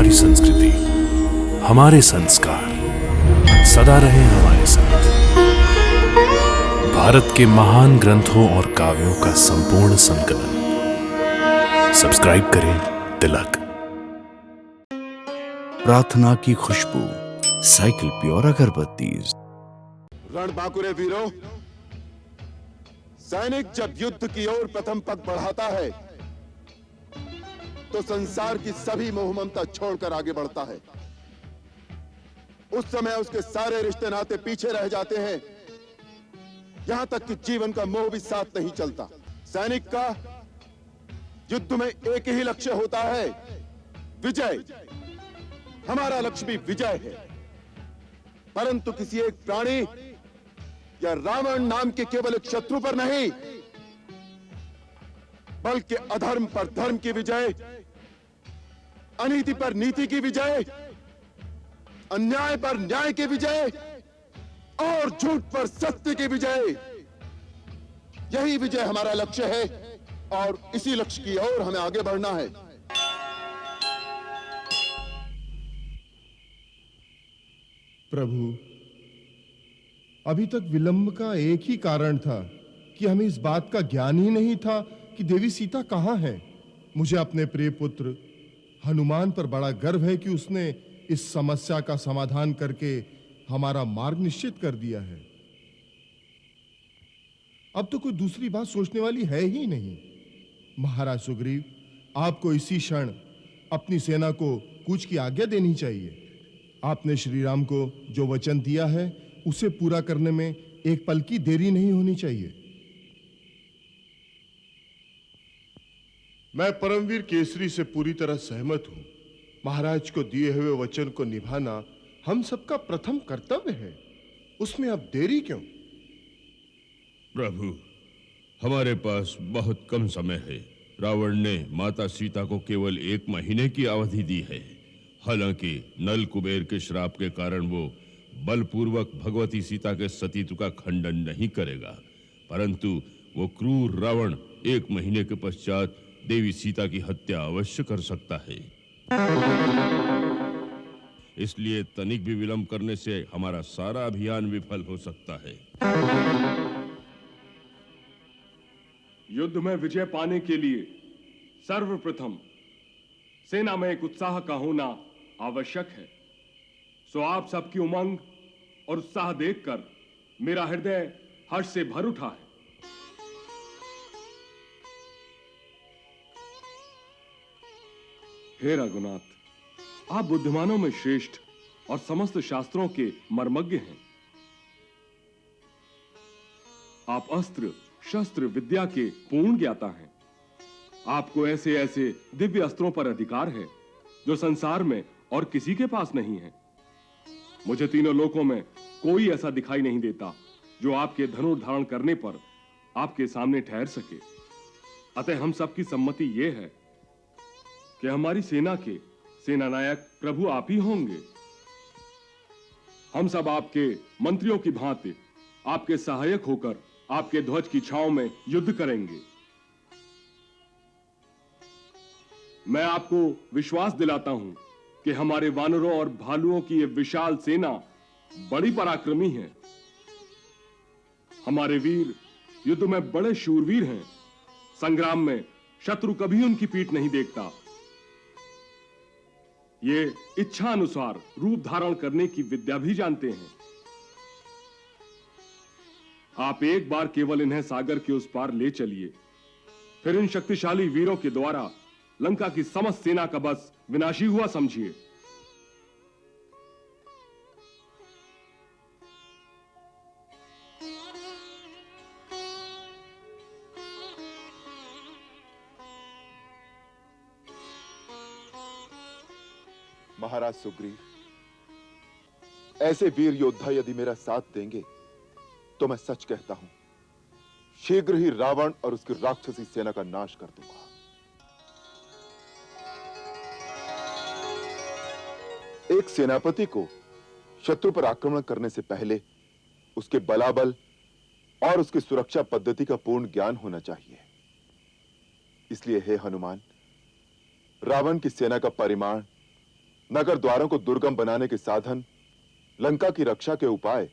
हमारी संस्कृति, हमारे संस्कार सदा रहे हमारे साथ। भारत के महान ग्रंथों और काव्यों का संपूर्ण संकलन। सब्सक्राइब करें तिलक। प्रार्थना की खुशबू, साइकिल प्योर अगरबत्ती। रणबांकुरे वीरों, सैनिक जब युद्ध की ओर प्रथम पग बढ़ाता है तो संसार की सभी मोह ममता छोड़कर आगे बढ़ता है। उस समय उसके सारे रिश्ते नाते पीछे रह जाते हैं, यहां तक कि जीवन का मोह भी साथ नहीं चलता। सैनिक का युद्ध में एक ही लक्ष्य होता है, विजय। हमारा लक्ष्य भी विजय है, परंतु किसी एक प्राणी या रावण नाम के केवल एक शत्रु पर नहीं, बल्कि अधर्म पर धर्म की विजय, अनीति पर नीति की विजय, अन्याय पर न्याय की विजय और झूठ पर सत्य की विजय। यही विजय हमारा लक्ष्य है और इसी लक्ष्य की ओर हमें आगे बढ़ना है। प्रभु, अभी तक विलंब का एक ही कारण था कि हमें इस बात का ज्ञान ही नहीं था कि देवी सीता कहां है। मुझे अपने प्रिय पुत्र हनुमान पर बड़ा गर्व है कि उसने इस समस्या का समाधान करके हमारा मार्ग निश्चित कर दिया है। अब तो कोई दूसरी बात सोचने वाली है ही नहीं। महाराज सुग्रीव, आपको इसी क्षण अपनी सेना को कूच की आज्ञा देनी चाहिए। आपने श्री राम को जो वचन दिया है उसे पूरा करने में एक पल की देरी नहीं होनी चाहिए। मैं परमवीर केसरी से पूरी तरह सहमत हूं। महाराज को दिए हुए वचन को निभाना हम सबका प्रथम कर्तव्य है, उसमें अब देरी क्यों? प्रभु, हमारे पास बहुत कम समय है। रावण ने माता सीता को केवल 1 महीने की अवधि दी है। हालांकि नल कुबेर के श्राप के कारण वो बलपूर्वक भगवती सीता के सतीत्व का खंडन नहीं करेगा, परंतु वो क्रूर रावण 1 महीने के पश्चात देवी सीता की हत्या अवश्य कर सकता है। इसलिए तनिक भी विलंब करने से हमारा सारा अभियान विफल हो सकता है। युद्ध में विजय पाने के लिए सर्वप्रथम सेना में एक उत्साह का होना आवश्यक है। सो आप सबकी उमंग और उत्साह देखकर मेरा हृदय हर्ष से भर उठा है। हे रघुनाथ, आप बुद्धिमानों में श्रेष्ठ और समस्त शास्त्रों के मर्मज्ञ हैं। आप अस्त्र शस्त्र विद्या के पूर्ण ज्ञाता हैं। आपको ऐसे ऐसे दिव्य अस्त्रों पर अधिकार है जो संसार में और किसी के पास नहीं है। मुझे तीनों लोकों में कोई ऐसा दिखाई नहीं देता जो आपके धनुष धारण करने पर आपके सामने ठहर सके। अतः हम सबकी सम्मति यह है कि हमारी सेना के सेनानायक प्रभु आप ही होंगे। हम सब आपके मंत्रियों की भांति आपके सहायक होकर आपके ध्वज की छांव में युद्ध करेंगे। मैं आपको विश्वास दिलाता हूं कि हमारे वानरों और भालुओं की यह विशाल सेना बड़ी पराक्रमी है। हमारे वीर युद्ध में बड़े शूरवीर हैं। संग्राम में शत्रु कभी उनकी पीठ नहीं देखता। ये इच्छा अनुसार रूप धारण करने की विद्या भी जानते हैं। आप एक बार केवल इन्हें सागर के उस पार ले चलिए, फिर इन शक्तिशाली वीरों के द्वारा लंका की समस्त सेना का बस विनाशी हुआ समझिए। महाराज सुग्रीव, ऐसे वीर योद्धा यदि मेरा साथ देंगे तो मैं सच कहता हूं, शीघ्र ही रावण और उसकी राक्षसी सेना का नाश कर दूंगा। एक सेनापति को शत्रु पर आक्रमण करने से पहले उसके बलाबल और उसकी सुरक्षा पद्धति का पूर्ण ज्ञान होना चाहिए। इसलिए हे हनुमान, रावण की सेना का परिमाण नगर द्वारों को दुर्गम बनाने के साधन, लंका की रक्षा के उपाय,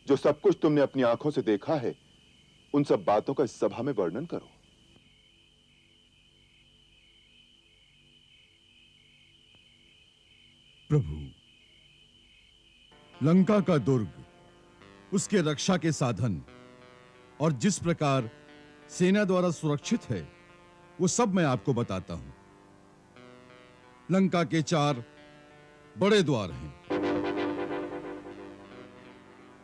जो सब कुछ तुमने अपनी आंखों से देखा है, उन सब बातों का इस सभा में वर्णन करो। प्रभु, लंका का दुर्ग, उसके रक्षा के साधन और जिस प्रकार सेना द्वारा सुरक्षित है, वो सब मैं आपको बताता हूं। लंका के 4 बड़े द्वार हैं।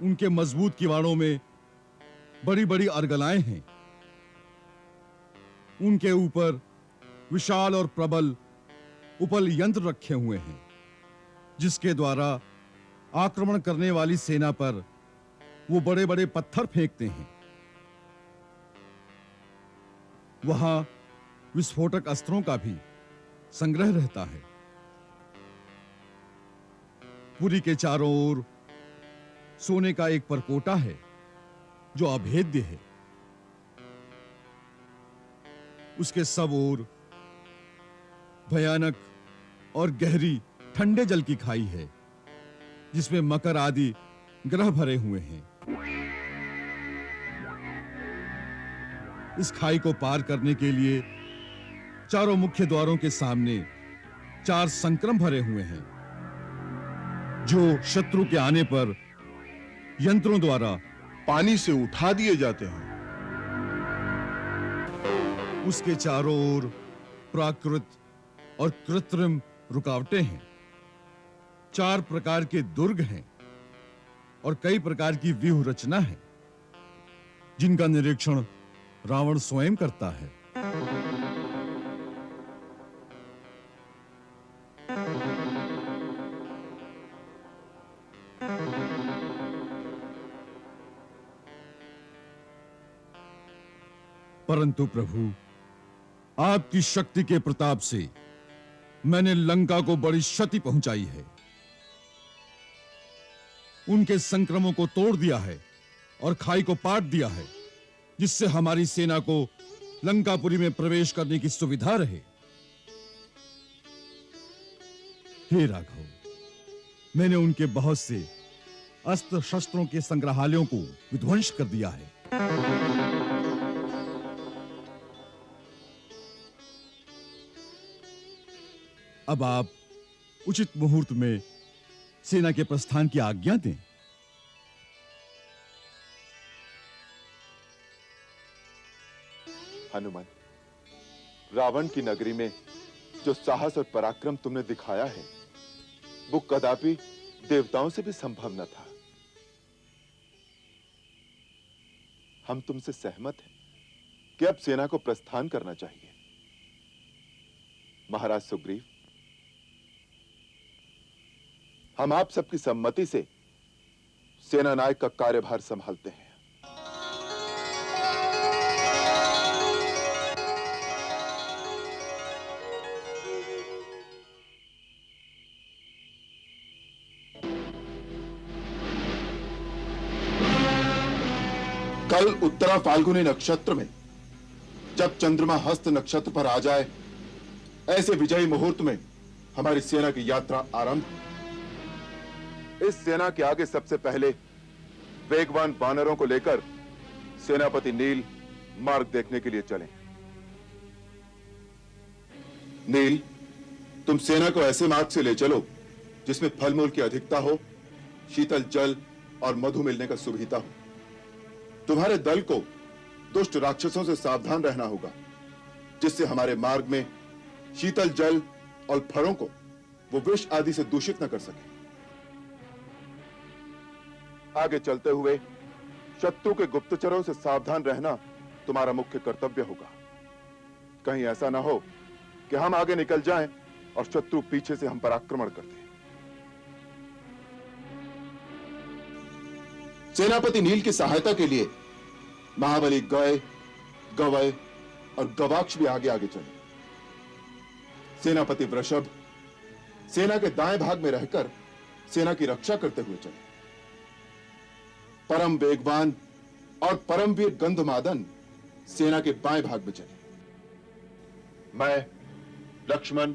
उनके मजबूत किवाड़ों में बड़ी बड़ी अर्गलाएं हैं। उनके ऊपर विशाल और प्रबल उपल यंत्र रखे हुए हैं, जिसके द्वारा आक्रमण करने वाली सेना पर वो बड़े बड़े पत्थर फेंकते हैं। वहां विस्फोटक अस्त्रों का भी संग्रह रहता है। पुरी के चारों ओर सोने का एक परकोटा है, जो अभेद्य है। उसके सब ओर भयानक और गहरी ठंडे जल की खाई है, जिसमें मकर आदि ग्रह भरे हुए हैं। इस खाई को पार करने के लिए चारों मुख्य द्वारों के सामने 4 संक्रम भरे हुए हैं, जो शत्रु के आने पर यंत्रों द्वारा पानी से उठा दिए जाते हैं। उसके चारों ओर प्राकृत और कृत्रिम रुकावटें हैं। 4 प्रकार के दुर्ग हैं और कई प्रकार की व्यूह रचना है, जिनका निरीक्षण रावण स्वयं करता है। परंतु प्रभु, आपकी शक्ति के प्रताप से मैंने लंका को बड़ी क्षति पहुंचाई है। उनके संक्रमों को तोड़ दिया है और खाई को पाट दिया है, जिससे हमारी सेना को लंकापुरी में प्रवेश करने की सुविधा रहे। हे राघव, मैंने उनके बहुत से अस्त्र शस्त्रों के संग्रहालयों को विध्वंस कर दिया है। अब आप उचित मुहूर्त में सेना के प्रस्थान की आज्ञा दें। हनुमान, रावण की नगरी में जो साहस और पराक्रम तुमने दिखाया है, वो कदापि देवताओं से भी संभव न था। हम तुमसे सहमत हैं कि अब सेना को प्रस्थान करना चाहिए। महाराज सुग्रीव, हम आप सबकी सम्मति से सेना नायक का कार्यभार संभालते हैं। कल उत्तरा फाल्गुनी नक्षत्र में जब चंद्रमा हस्त नक्षत्र पर आ जाए, ऐसे विजयी मुहूर्त में हमारी सेना की यात्रा आरंभ। इस सेना के आगे सबसे पहले वेगवान वानरों को लेकर सेनापति नील मार्ग देखने के लिए चलें। नील, तुम सेना को ऐसे मार्ग से ले चलो जिसमें फल मूल की अधिकता हो, शीतल जल और मधु मिलने का सुविधा हो। तुम्हारे दल को दुष्ट राक्षसों से सावधान रहना होगा, जिससे हमारे मार्ग में शीतल जल और फलों को वो विष आदि से दूषित न कर सके। आगे चलते हुए शत्रु के गुप्तचरों से सावधान रहना तुम्हारा मुख्य कर्तव्य होगा। कहीं ऐसा ना हो कि हम आगे निकल जाएं और शत्रु पीछे से हम पर आक्रमण कर दे। सेनापति नील की सहायता के लिए महाबली गय, गवय और गवाक्ष भी आगे आगे चले। सेनापति वृषभ सेना के दाएं भाग में रहकर सेना की रक्षा करते हुए चले। परम वेगवान और परमवीर गंधमादन सेना के बाएं भाग में चले। मैं, लक्ष्मण,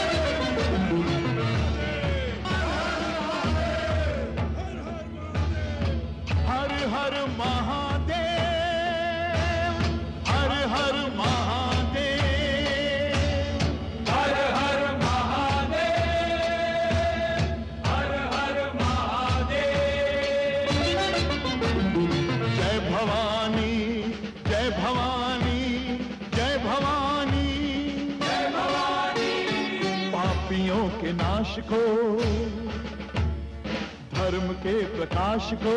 के नाश को, धर्म के प्रकाश को,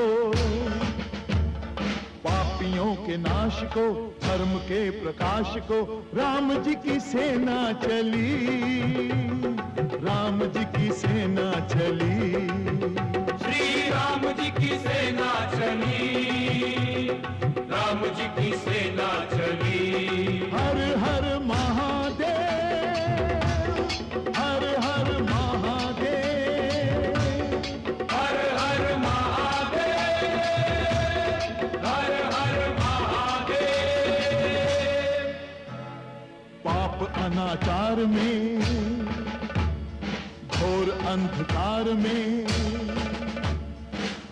पापियों के नाश को, धर्म के प्रकाश को, राम जी की सेना चली, राम जी की सेना चली, श्री राम जी की सेना चली, राम जी की सेना चली। हर हर महादेव, हर हर महादेव, हर हर महादेव, हर हर महादेव। पाप अनाचार में, घोर अंधकार में,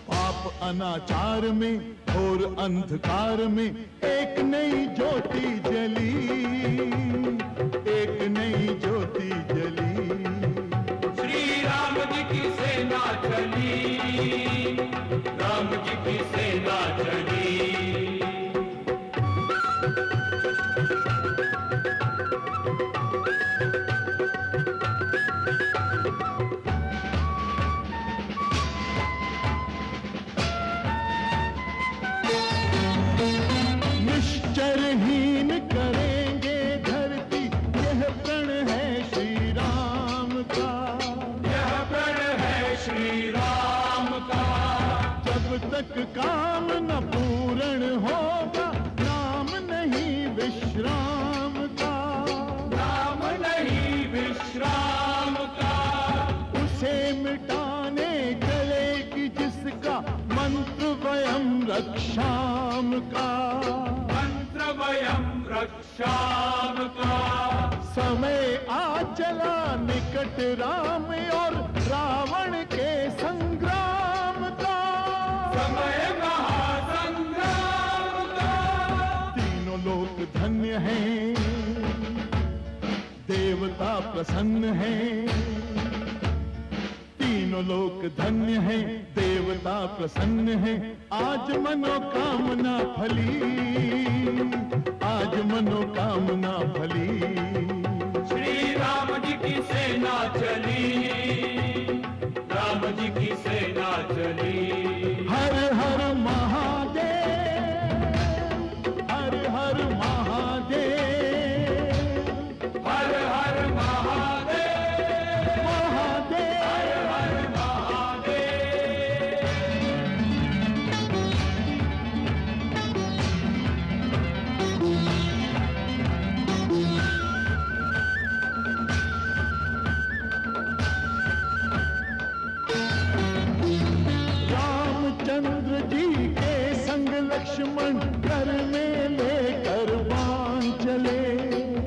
पाप अनाचार में, घोर अंधकार में एक नई ज्योति जली, एक नई ज्योति जली। श्री राम जी की सेना चली, राम जी की सेना चली। निश्चरहीन करेंगे धरती, यह प्रण है श्री राम का, यह प्रण है श्री राम का। जब तक काम न पूर्ण होगा, नाम नहीं विश्राम का, नाम नहीं विश्राम का। उसे मिटाने चलेगी जिसका मंत्र वयम रक्षाम का, मंत्र वयम रक्षाम का। समय आ चला निकट राम और रावण के संग्राम का, समय महासंग्राम का। तीनों लोक धन्य हैं, देवता प्रसन्न हैं, तीनों लोक धन्य हैं, देवता प्रसन्न हैं। आज मनोकामना फली, आज मनोकामना फली। श्री राम जी की सेना चली, राम जी की सेना चली। हर हर महादेव, हर हर महादेव, हर हर महादेव, महादेव। हर हर महादेव। रामचंद्र जी के संग लक्ष्मण घर में लेकर बाण चले,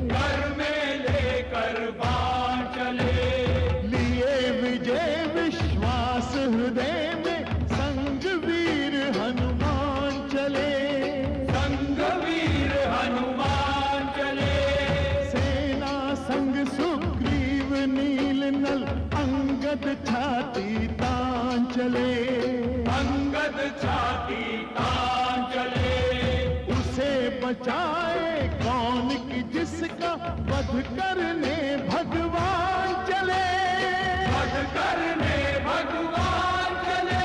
घर में लेकर बाण चले। लिए विजय विश्वास हृदय में, संग वीर हनुमान चले, संग वीर हनुमान चले। सेना संग सुग्रीव नील नल, अंगद छाती तान चले, अंगद छाती तान चले। उसे बचाए कौन कि जिसका वध करने भगवान चले, वध करने भगवान चले।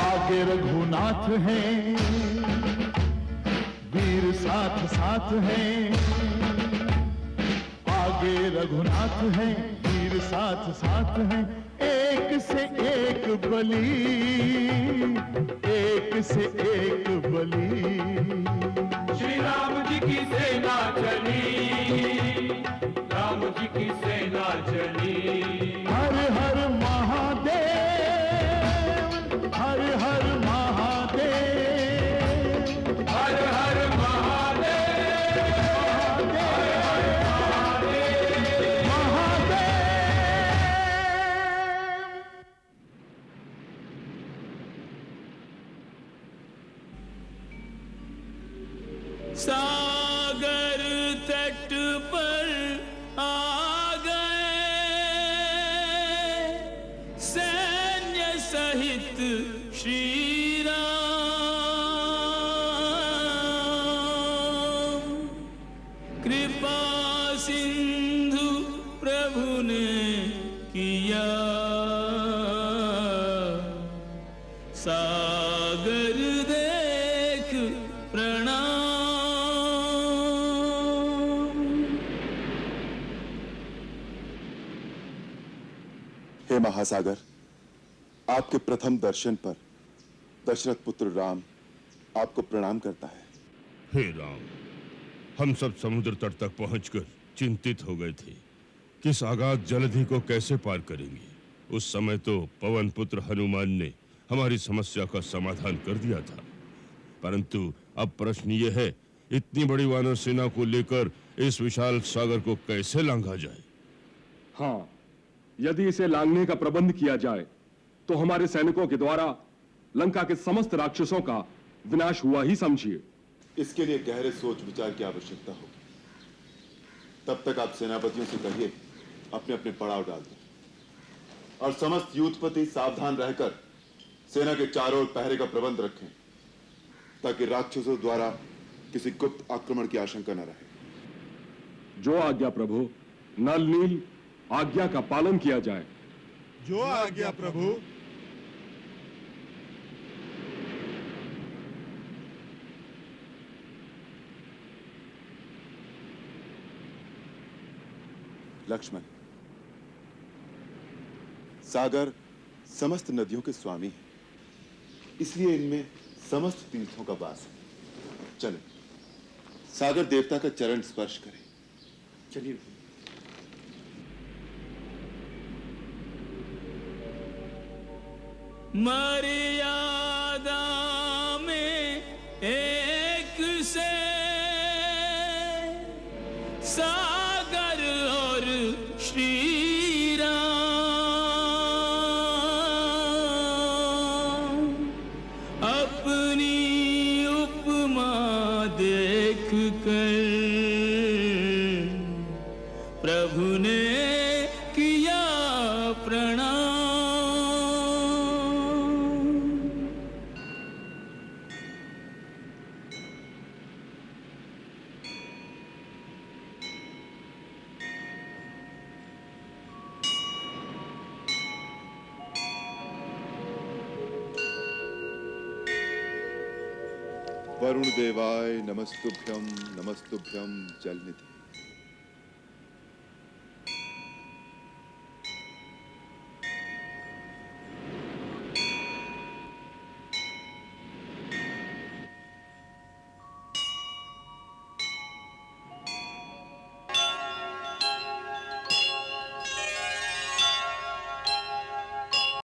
आगे रघुनाथ हैं, वीर साथ साथ हैं, आगे रघुनाथ हैं, वीर साथ साथ हैं। एक से एक बली, एक से एक बली। श्री राम जी की सेना चली, राम जी की सेना चली। हर हर महादेव, हर हर महादेव, हर हर महादेव, हर हर महादेव। महादेव। सागर तट पर आ गए, सैन्य सहित श्री राम। कृपा सिंधु प्रभु ने किया सागर देख प्रणाम। हे महासागर, आपके प्रथम दर्शन पर दशरथ पुत्र राम आपको प्रणाम करता है। हे राम, हम सब समुद्र तट तक पहुंचकर चिंतित हो गए थे कि इस अगाध जलधि को कैसे पार करेंगे। उस समय तो पवन पुत्र हनुमान ने हमारी समस्या का समाधान कर दिया था, परंतु अब प्रश्न ये है, इतनी बड़ी वानर सेना को लेकर इस विशाल सागर को कैसे लांघा जाए? हाँ, यदि इसे लांघने का प्रबंध किया जाए तो हमारे सैनिकों के द्वारा लंका के समस्त राक्षसों का विनाश हुआ ही समझिए। इसके लिए गहरे सोच विचार की आवश्यकता होगी। तब तक आप सेनापतियों से कहिए अपने अपने पड़ाव डाल दें और समस्त यूथपति सावधान रहकर सेना के चारों ओर पहरे का प्रबंध रखें, ताकि राक्षसों द्वारा किसी गुप्त आक्रमण की आशंका न रहे। जो आज्ञा प्रभु। नल नील, आज्ञा का पालन किया जाए। जो आज्ञा प्रभु। लक्ष्मण, सागर समस्त नदियों के स्वामी है, इसलिए इनमें समस्त तीर्थों का वास है। चलो सागर देवता का चरण स्पर्श करें। चलिए। मर्यादा में एक से सागर और श्री राम अपनी उपमा देख कर प्रभु ने किया प्रणाम। वरुण देवाय नमस्तुभ्यं, नमस्तुभ्यं जलनिधि।